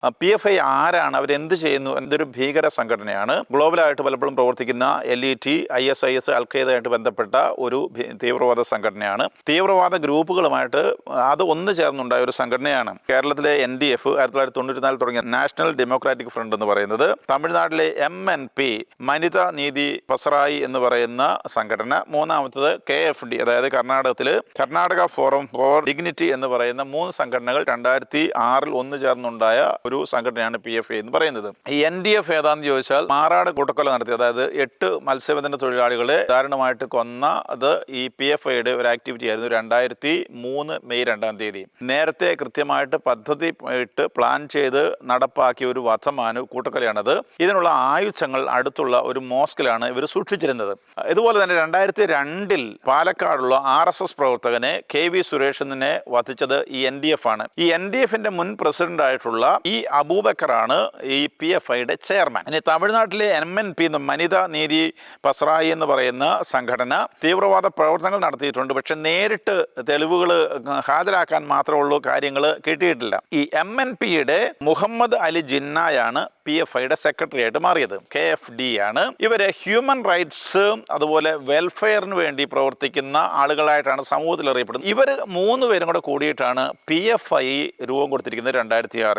PFI ആരാണ്, അവരെന്ത് ചെയ്യുന്നു, എന്തൊരു ഭീകര സംഘടനയാണ്, ഗ്ലോബലായിട്ട് പലപ്പോഴും പ്രവർത്തിക്കുന്ന LET, ISIS, അൽഖയ്ദയായിട്ട് ബന്ധപ്പെട്ട ഒരു തീവ്രവാദ സംഘടനയാണ്. തീവ്രവാദ ഗ്രൂപ്പുകളുമായിട്ട് അത് ഒന്നു ചേർന്നുണ്ടായ ഒരു സംഘടനയാണ്. കേരളത്തിലെ NDF 1994 തുടങ്ങിയ നാഷണൽ ഡെമോക്രാറ്റിക് ഫ്രണ്ട് എന്ന് പറയുന്നത്, തമിഴ്നാട്ടിലെ MNP മനിത നീതി പസറായി എന്ന് പറയുന്ന സംഘടന, മൂന്നാമത്തത് KFD അതായത് കർണാടക ഫോറം ഫോർ ഡിഗ്നിറ്റി എന്ന് പറയുന്ന 3 സംഘടനകൾ 2006 ഒന്നു ചേർന്നുണ്ടായ ഒരു സംഘടനയാണ് PFI എന്ന് പറയുന്നത്. ഈ NDF ഏതാണെന്ന് ചോദിച്ചാൽ മാറാട് കൂട്ടക്കൊല നടത്തി, അതായത് 8 മത്സ്യബന്ധന തൊഴിലാളികളെ ദാരുണമായിട്ട് കൊന്ന അത് ഈ PFIയുടെ ഒരു ആക്ടിവിറ്റി ആയിരുന്നു. 2003 മെയ് 2 നേരത്തെ കൃത്യമായിട്ട് പദ്ധതി ഇട്ട് പ്ലാൻ ചെയ്ത് നടപ്പാക്കിയ ഒരു വധമാണ്, കൂട്ടക്കൊലയാണത്. ഇതിനുള്ള ആയുധങ്ങൾ അടുത്തുള്ള ഒരു മോസ്കിലാണ് ഇവർ സൂക്ഷിച്ചിരുന്നത്. ഇതുപോലെ തന്നെ 2002 പാലക്കാടുള്ള RSS പ്രവർത്തകനെ KV സുരേഷിനെ വധിച്ചത് ഈ NDF ആണ്. ഈ NDFന്റെ മുൻ പ്രസിഡന്റ് ആയിട്ടുള്ള ഈ അബൂബക്കറാണ് ഈ PFIയുടെ ചെയർമാൻ. ഇനി തമിഴ്നാട്ടിലെ MNP മനിത നീതി പസറായി എന്ന് പറയുന്ന സംഘടന തീവ്രവാദ പ്രവർത്തനങ്ങൾ നടത്തിയിട്ടുണ്ട്. പക്ഷെ നേരിട്ട് തെളിവുകൾ ഹാജരാക്കാൻ മാത്രമുള്ള കാര്യങ്ങൾ കിട്ടിയിട്ടില്ല. ഈ MNPയുടെ മുഹമ്മദ് അലി ജിന്നായാണ് PFIയുടെ സെക്രട്ടറി ആയിട്ട് മാറിയത്. KFD ആണ്. ഇവരെ ഹ്യൂമൻ റൈറ്റ്സ് അതുപോലെ വെൽഫെയറിന് വേണ്ടി പ്രവർത്തിക്കുന്ന ആളുകളായിട്ടാണ് സമൂഹത്തിൽ അറിയപ്പെടുന്നത്. ഇവർ 3 പേരും കൂടെ കൂടിയിട്ടാണ് PFI രൂപം കൊടുത്തിരിക്കുന്നത് 2006.